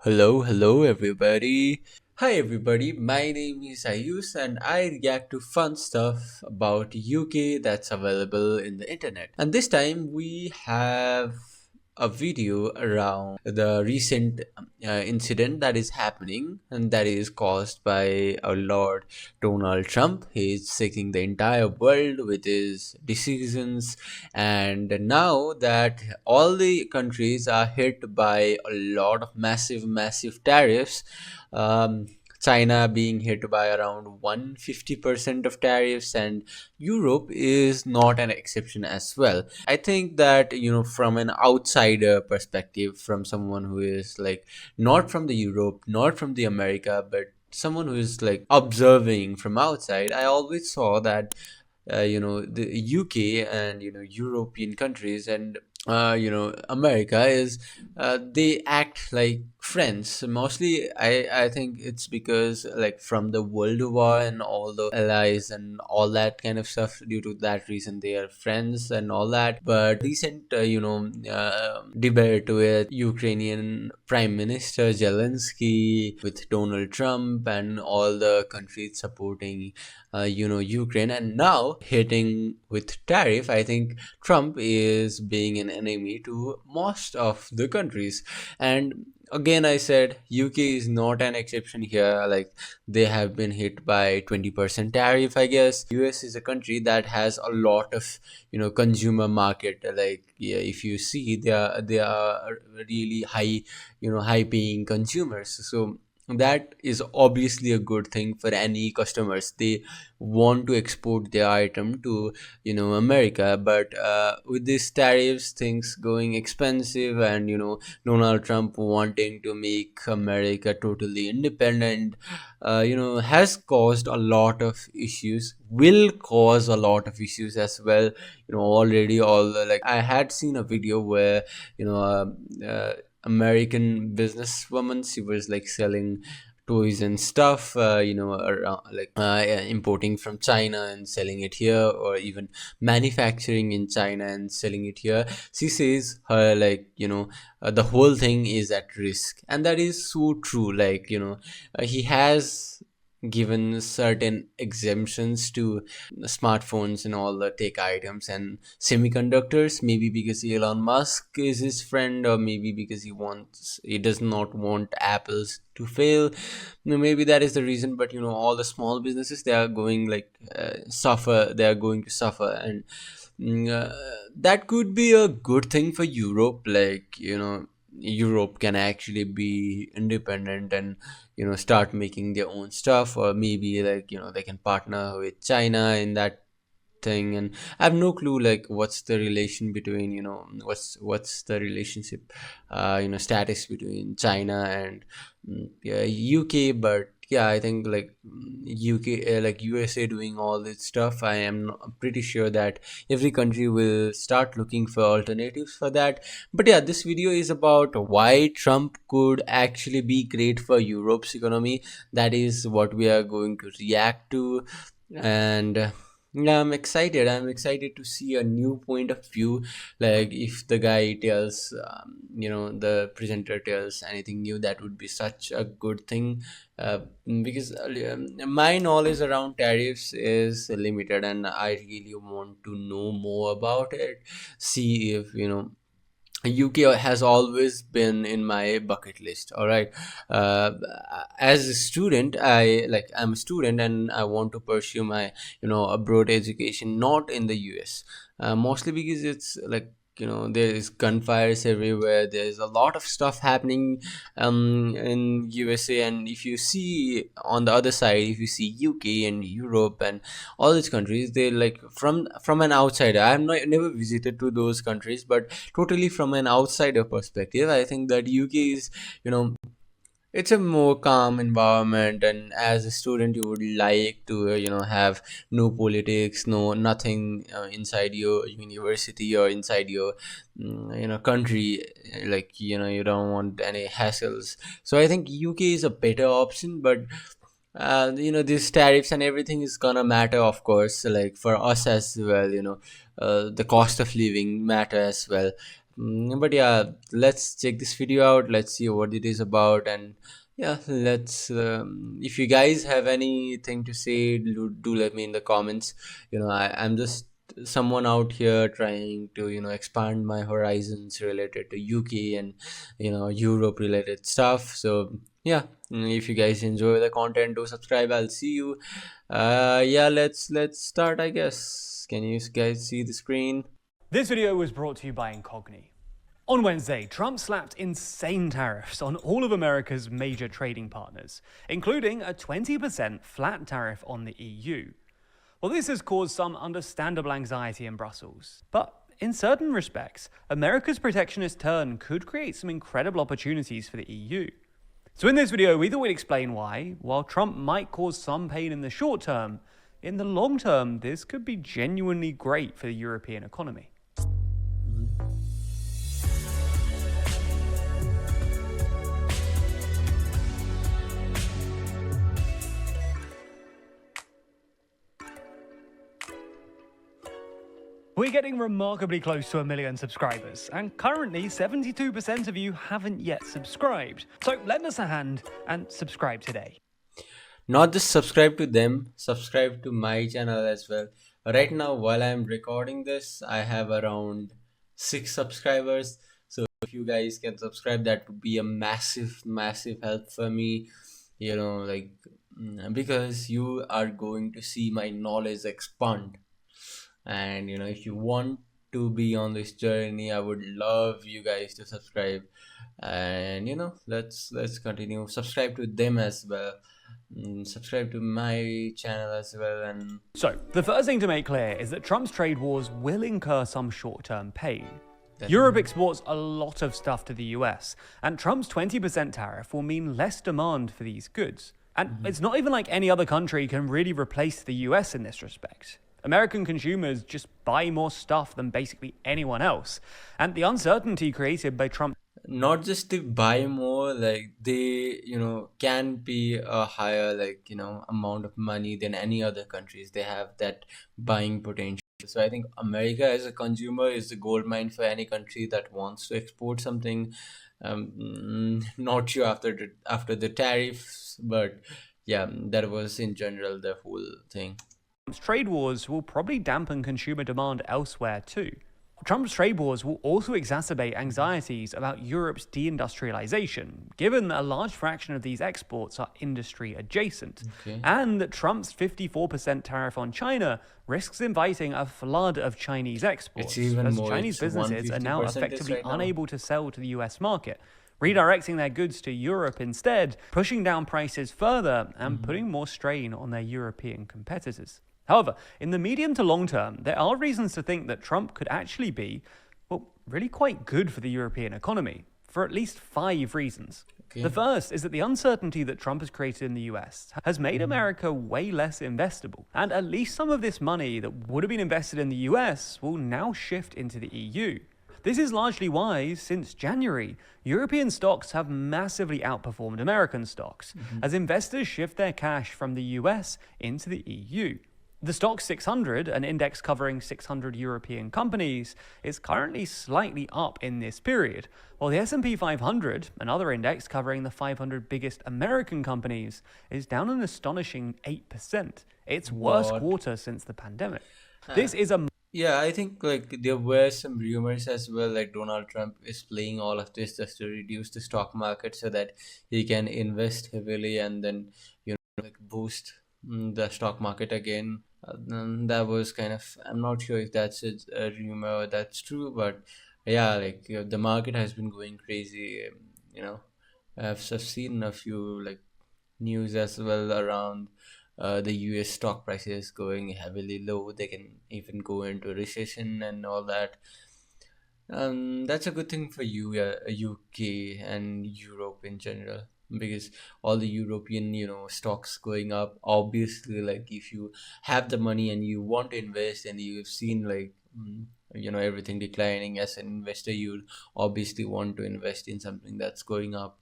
Hello everybody. Hi everybody, my name is Ayus and I react to fun stuff about UK that's available in the internet. And this time we have a video around the recent incident that is happening and that is caused by our Lord Donald Trump. He is shaking the entire world with his decisions, and now that all the countries are hit by a lot of massive tariffs, um, China being hit by around 150% of tariffs, and Europe is not an exception as well. I think that, from an outsider perspective, from someone who is like not from the Europe, not from the America, but someone who is like observing from outside, I always saw that the UK and European countries and America is they act like friends mostly. I think it's because like from the World War and all the allies and all that kind of stuff, due to that reason they are friends and all that. But recent debate with Ukrainian Prime Minister Zelensky with Donald Trump and all the countries supporting Ukraine, and now hitting with tariff, I think Trump is being an enemy to most of the countries. And again, I said UK is not an exception here. Like, they have been hit by 20% tariff, I guess. US is a country that has a lot of consumer market. Like, yeah, if you see, they are really high, high paying consumers. So that is obviously a good thing for any customers. They want to export their item to America, but with these tariffs, things going expensive, and Donald Trump wanting to make America totally independent, has caused a lot of issues, will cause a lot of issues as well. Already, all the, like, I had seen a video where American businesswoman, she was like selling toys and stuff, around, like importing from China and selling it here, or even manufacturing in China and selling it here. She says her, like, the whole thing is at risk, and that is so true. Like, he has given certain exemptions to smartphones and all the tech items and semiconductors, maybe because Elon Musk is his friend, or maybe because he does not want Apple's to fail. Maybe that is the reason. But all the small businesses, they are going like suffer, they are going to suffer. And that could be a good thing for Europe. Like, Europe can actually be independent and start making their own stuff, or maybe, like, they can partner with China in that thing. And I have no clue, like, what's the relation between, what's the relationship, status between China and yeah, UK. But yeah, I think, like, UK, like USA doing all this stuff, I am pretty sure that every country will start looking for alternatives for that. But yeah, this video is about why Trump could actually be great for Europe's economy. That is what we are going to react to. And yeah, I'm excited. I'm excited to see a new point of view. Like, if the guy tells, the presenter tells anything new, that would be such a good thing. Because my knowledge around tariffs is limited, and I really want to know more about it. See if, UK has always been in my bucket list. All right. uh, as a student, I'm a student and I want to pursue my abroad education, not in the US. Mostly because it's like, there is gunfires everywhere, there's a lot of stuff happening in USA. And if you see on the other side, if you see UK and Europe and all these countries, they, like, from an outsider, I have not never visited to those countries, but totally from an outsider perspective, I think that UK is, it's a more calm environment. And as a student, you would like to have no politics, no nothing inside your university or inside your country. Like, you don't want any hassles. So I think UK is a better option. But these tariffs and everything is gonna matter, of course, like for us as well. The cost of living matter as well. But yeah, let's check this video out. Let's see what it is about, and yeah, let's. If you guys have anything to say, do let me in the comments. I'm just someone out here trying to expand my horizons related to UK and Europe related stuff. So yeah, if you guys enjoy the content, do subscribe. I'll see you. Yeah, let's start. I guess. Can you guys see the screen? This video was brought to you by Incogni. On Wednesday, Trump slapped insane tariffs on all of America's major trading partners, including a 20% flat tariff on the EU. Well, this has caused some understandable anxiety in Brussels. But in certain respects, America's protectionist turn could create some incredible opportunities for the EU. So in this video, we thought we'd explain why, while Trump might cause some pain in the short term, in the long term, this could be genuinely great for the European economy. We're getting remarkably close to 1 million subscribers, and currently 72% of you haven't yet subscribed. So lend us a hand and subscribe today. Not just subscribe to them, subscribe to my channel as well. Right now, while I'm recording this, I have around 6 subscribers. So if you guys can subscribe, that would be a massive help for me, because you are going to see my knowledge expand. And if you want to be on this journey, I would love you guys to subscribe. And let's continue. Subscribe to them as well. Subscribe to my channel as well. And so the first thing to make clear is that Trump's trade wars will incur some short-term pain. Europe exports a lot of stuff to the US, and Trump's 20% tariff will mean less demand for these goods. And it's not even like any other country can really replace the US in this respect. American consumers just buy more stuff than basically anyone else. And the uncertainty created by Trump... Not just to buy more, like they, can pay a higher, amount of money than any other countries. They have that buying potential. So I think America as a consumer is the gold mine for any country that wants to export something. Not sure after the tariffs, but yeah, that was in general the whole thing. Trade wars will probably dampen consumer demand elsewhere too. Trump's trade wars will also exacerbate anxieties about Europe's deindustrialization, given that a large fraction of these exports are industry adjacent, and that Trump's 54% tariff on China risks inviting a flood of Chinese exports, as Chinese businesses are now effectively unable to sell to the US market, redirecting their goods to Europe instead, pushing down prices further and putting more strain on their European competitors. However, in the medium to long term, there are reasons to think that Trump could actually be, well, really quite good for the European economy, for at least 5 reasons. The first is that the uncertainty that Trump has created in the US has made America way less investable, and at least some of this money that would have been invested in the US will now shift into the EU. This is largely why, since January, European stocks have massively outperformed American stocks, as investors shift their cash from the US into the EU. The Stoxx 600, an index covering 600 European companies, is currently slightly up in this period, while the S&P 500, another index covering the 500 biggest American companies, is down an astonishing 8%. Its worst quarter since the pandemic. This is a... Yeah, I think there were some rumors as well, like Donald Trump is playing all of this just to reduce the stock market so that he can invest heavily and then boost the stock market again. That was kind of, I'm not sure if that's a rumor or that's true, but yeah, the market has been going crazy. I've seen a few news as well around the US stock prices going heavily low. They can even go into recession and all that. That's a good thing for UK and Europe in general, because all the European stocks going up. Obviously, if you have the money and you want to invest and you've seen everything declining, as an investor you'll obviously want to invest in something that's going up.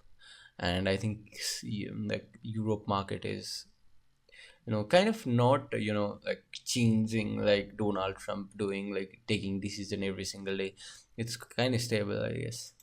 And I think Europe market is kind of not, like changing like Donald Trump doing, like taking decision every single day. It's kind of stable, I guess.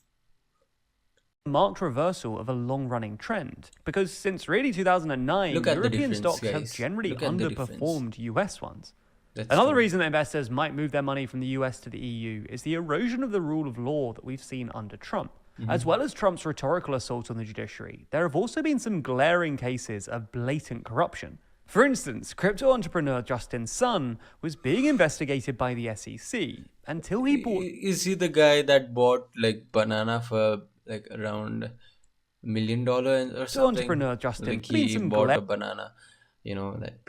Marked reversal of a long running trend. Because since really Look 2009, at the European difference, stocks have guys. generally Look at the difference. underperformed US ones. That's Another true. reason that investors might move their money from the US to the EU is the erosion of the rule of law that we've seen under Trump. As well as Trump's rhetorical assault on the judiciary, there have also been some glaring cases of blatant corruption. For instance, crypto entrepreneur Justin Sun was being investigated by the SEC until he bought Is he the guy that bought like banana for like around $1 million or something? entrepreneur Justin Like putting he some bought a banana, like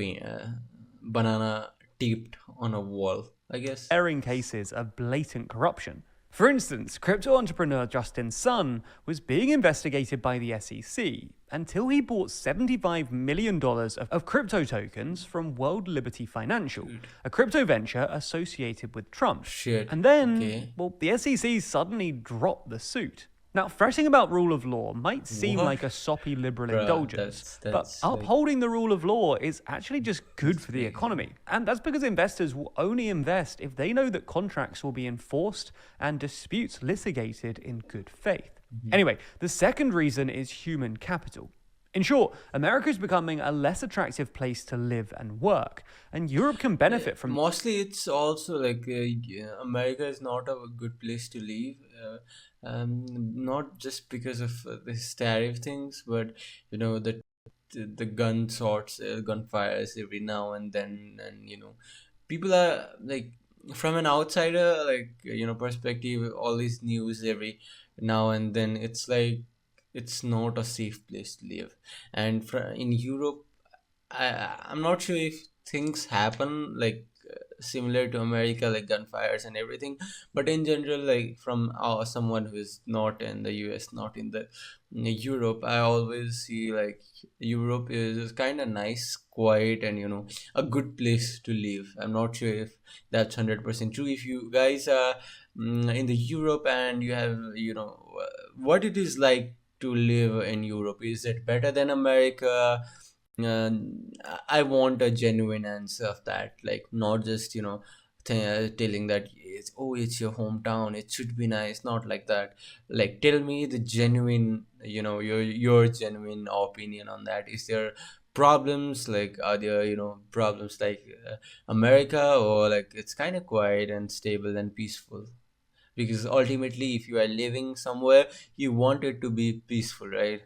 banana taped on a wall, I guess. glaring cases of blatant corruption. For instance, crypto entrepreneur Justin Sun was being investigated by the SEC until he bought $75 million of crypto tokens from World Liberty Financial, a crypto venture associated with Trump. Shit. And then, Okay. well, the SEC suddenly dropped the suit. Now, fretting about rule of law might seem What? like a soppy liberal Bruh, indulgence, that's but that's like upholding the rule of law is actually just good for the crazy. economy. And that's because investors will only invest if they know that contracts will be enforced and disputes litigated in good faith. Anyway, the second reason is human capital. In short, America is becoming a less attractive place to live and work, and Europe can benefit from Mostly it's also like America is not a good place to live, not just because of this tariff things, but the gun sorts, gunfires every now and then, and people are like, from an outsider, like perspective, all these news every now and then, it's like it's not a safe place to live. And in Europe, I'm not sure if things happen like similar to America, like gunfires and everything, but in general, like from someone who is not in the US, not in the Europe, I always see like Europe is kind of nice, quiet, and a good place to live. I'm not sure if that's 100% true. If you guys are in the Europe and you have what it is like to live in Europe, is it better than America? uh, I want a genuine answer of that, like not just telling that it's your hometown, it should be nice, not like that. Like tell me the genuine, your genuine opinion on that. Is there problems, like are there problems like America, or like it's kind of quiet and stable and peaceful? Because ultimately, if you are living somewhere, you want it to be peaceful, right?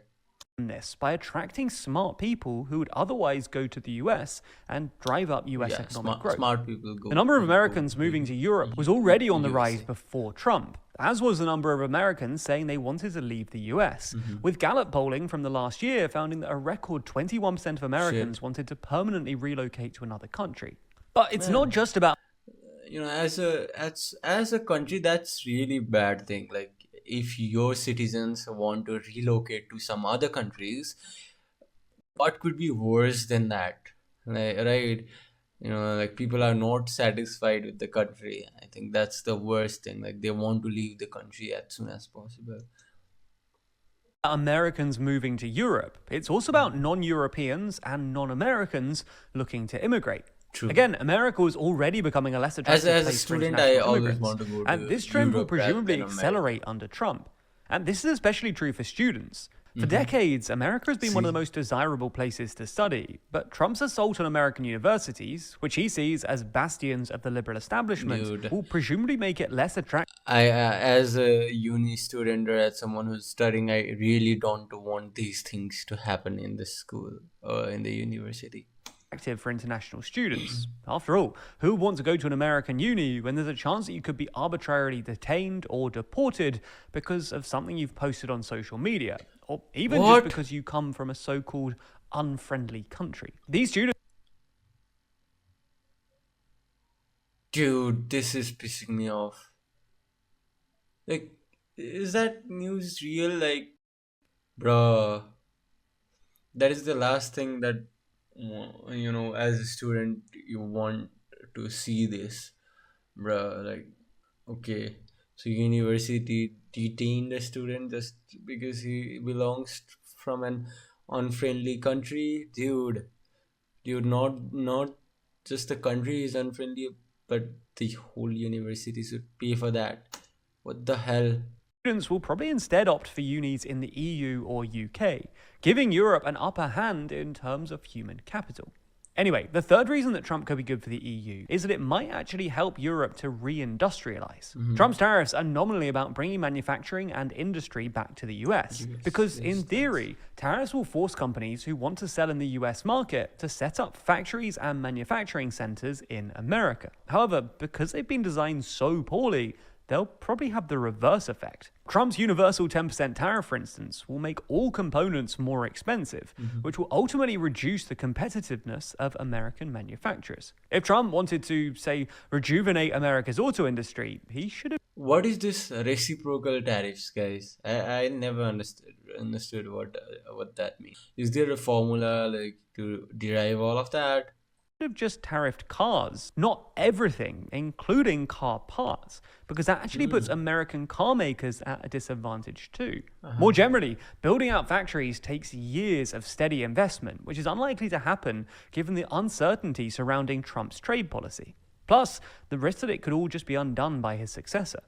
this by attracting smart people who would otherwise go to the US and drive up US Yeah, economic smart growth. smart people The number of go Americans to moving to Europe was already on the rise USA. before Trump, as was the number of Americans saying they wanted to leave the US, with Gallup polling from the last year finding that a record 21% of Americans Shit. wanted to permanently relocate to another country. But it's not Man, just about as a country, that's really bad thing. Like if your citizens want to relocate to some other countries, what could be worse than that? Like, right? Like people are not satisfied with the country. I think that's the worst thing. Like they want to leave the country as soon as possible. Americans moving to Europe. It's also about non Europeans and non Americans looking to immigrate. True. Again, America was already becoming a less As attractive as a place for student, I international always immigrants, want to go and to this trend will Europe rather presumably than America. accelerate under Trump. And this is especially true for students. For decades, America has been one of the See, most desirable places to study, but Trump's assault on American universities, which he sees as bastions of the liberal establishment, dude, will presumably make it less attractive as a uni student or as someone who's studying, I really don't want these things to happen in the school or in the university. for international students. After all, who would want to go to an American uni when there's a chance that you could be arbitrarily detained or deported because of something you've posted on social media, or even just What? because you come from a so-called unfriendly country? These students Dude, this is pissing me off. Like, is that news real? Like, bruh, that is the last thing that, as a student, you want to see this, bruh. Like, okay, so university detained a student just because he belongs from an unfriendly country, dude. Dude, not just the country is unfriendly, but the whole university should pay for that. What the hell? Students will probably instead opt for unis in the EU or UK, giving Europe an upper hand in terms of human capital. Anyway, the third reason that Trump could be good for the EU is that it might actually help Europe to reindustrialize. Trump's tariffs are nominally about bringing manufacturing and industry back to the US, because in theory, tariffs will force companies who want to sell in the US market to set up factories and manufacturing centers in America. However, because they've been designed so poorly, they'll probably have the reverse effect. Trump's universal 10% tariff, for instance, will make all components more expensive, which will ultimately reduce the competitiveness of American manufacturers. If Trump wanted to, say, rejuvenate America's auto industry, he should have What is this reciprocal tariffs, guys? I never understood what that means. Is there a formula like to derive all of that? have just tariffed cars, not everything, including car parts, because that actually puts American car makers at a disadvantage too. More generally, building out factories takes years of steady investment, which is unlikely to happen given the uncertainty surrounding Trump's trade policy. Plus, the risk that it could all just be undone by his successor.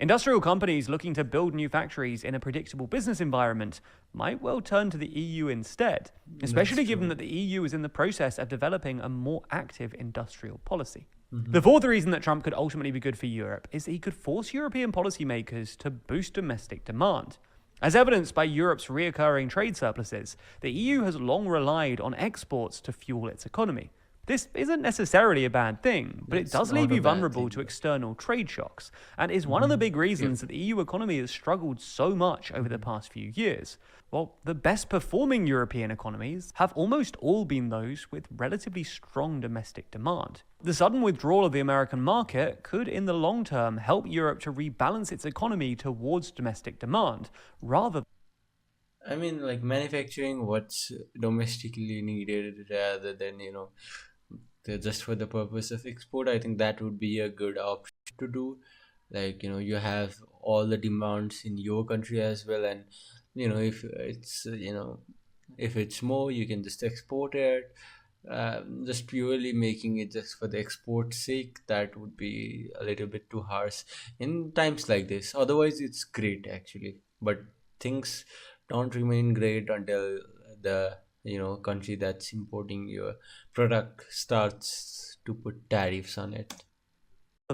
Industrial companies looking to build new factories in a predictable business environment might well turn to the EU instead, especially given that the EU is in the process of developing a more active industrial policy. The fourth reason that Trump could ultimately be good for Europe is that he could force European policymakers to boost domestic demand. As evidenced by Europe's reoccurring trade surpluses, the EU has long relied on exports to fuel its economy. This isn't necessarily a bad thing, but it does leave you vulnerable to external trade shocks, and is one of the big reasons that the EU economy has struggled so much over the past few years. While the best performing European economies have almost all been those with relatively strong domestic demand. The sudden withdrawal of the American market could, in the long term, help Europe to rebalance its economy towards domestic demand, rather I mean, like manufacturing what's domestically needed rather than, just for the purpose of export. I think that would be a good option to do. Like, you have all the demands in your country as well, and if it's more, you can just export it. Just purely making it just for the export sake, that would be a little bit too harsh in times like this. Otherwise, it's great actually, but things don't remain great until the country that's importing your product starts to put tariffs on it.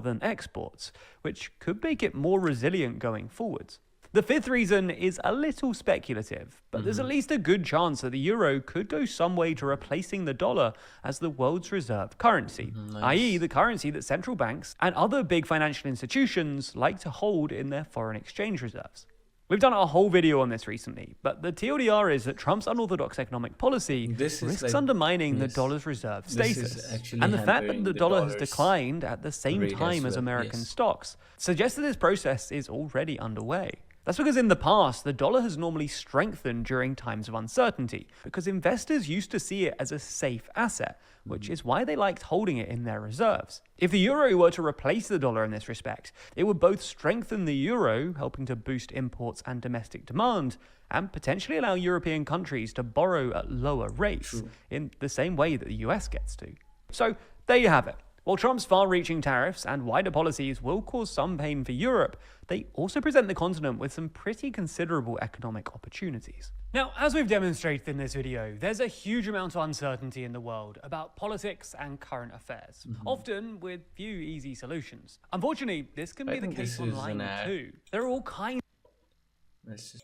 than exports, which could make it more resilient going forwards. The fifth reason is a little speculative, but there's at least a good chance that the euro could go some way to replacing the dollar as the world's reserve currency, i.e. the currency that central banks and other big financial institutions like to hold in their foreign exchange reserves. We've done a whole video on this recently, but the TLDR is that Trump's unorthodox economic policy risks undermining the dollar's reserve status. And the fact that the dollar has declined at the same time as American stocks suggests that this process is already underway. That's because in the past, the dollar has normally strengthened during times of uncertainty, because investors used to see it as a safe asset, which is why they liked holding it in their reserves. If the euro were to replace the dollar in this respect, it would both strengthen the euro, helping to boost imports and domestic demand, and potentially allow European countries to borrow at lower rates, in the same way that the US gets to. So there you have it. While Trump's far-reaching tariffs and wider policies will cause some pain for Europe, they also present the continent with some pretty considerable economic opportunities. Now, as we've demonstrated in this video, there's a huge amount of uncertainty in the world about politics and current affairs, often with few easy solutions. Unfortunately, this can be the case online too. There are all kinds.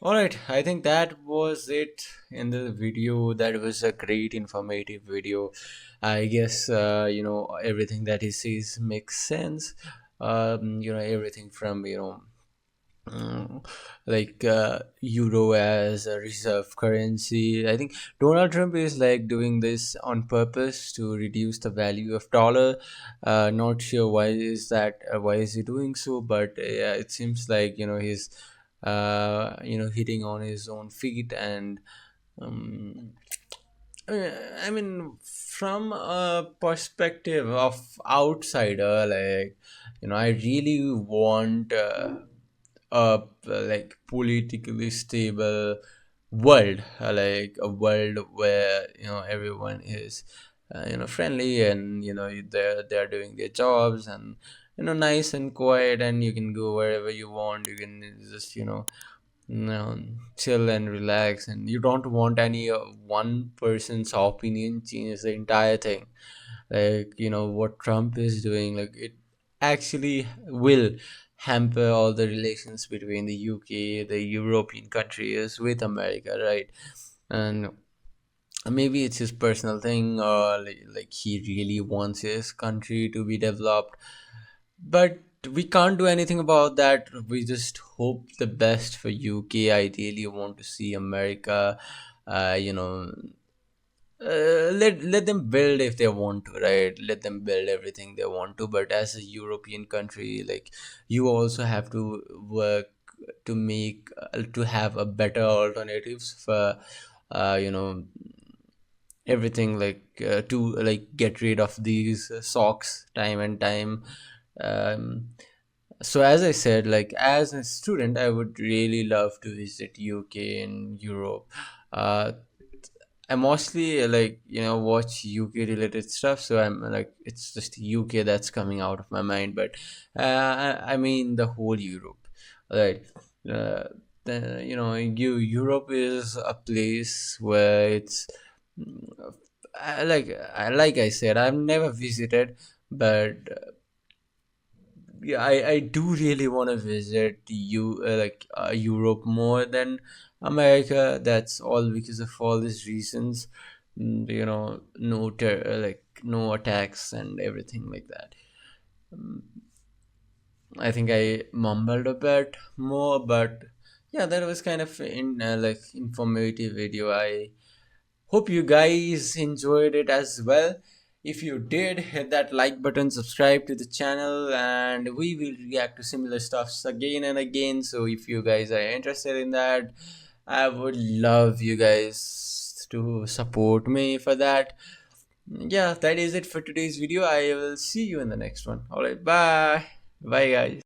Alright, I think that was it in the video. That was a great informative video. I guess everything that he says makes sense. Everything from euro as a reserve currency. I think Donald Trump is like doing this on purpose to reduce the value of dollar. Not sure why is he doing so, but yeah, it seems like he's hitting on his own feet. And I mean, from a perspective of outsider, I really want a politically stable world, like a world where everyone is friendly, and they're doing their jobs, and nice and quiet, and you can go wherever you want. You can just chill and relax, and you don't want any one person's opinion change the entire thing. Like, what Trump is doing, like, it actually will hamper all the relations between the UK, the European countries, with America, right? And maybe it's his personal thing, or like he really wants his country to be developed, but we can't do anything about that. We just hope the best for UK. Ideally, want to see America, uh, you know let them build if they want to, right? Let them build everything they want to, but as a European country, like, you also have to work to make to have a better alternatives for you know everything, like, to like get rid of these socks time and time. um, so as I said, like, as a student, I would really love to visit UK and Europe. uh, I mostly like watch UK related stuff, so I'm like, it's just UK that's coming out of my mind. But I mean the whole Europe, right? Uh, Europe is a place where it's like I said, I've never visited, but yeah, I do really want to visit Europe more than America. That's all because of all these reasons. No attacks and everything like that. Mm, I think I mumbled a bit more, but yeah, that was kind of informative video. I hope you guys enjoyed it as well. If you did, hit that like button, subscribe to the channel, and we will react to similar stuffs again and again. So if you guys are interested in that, I would love you guys to support me for that. Yeah, that is it for today's video. I will see you in the next one. Alright, bye. Bye, guys.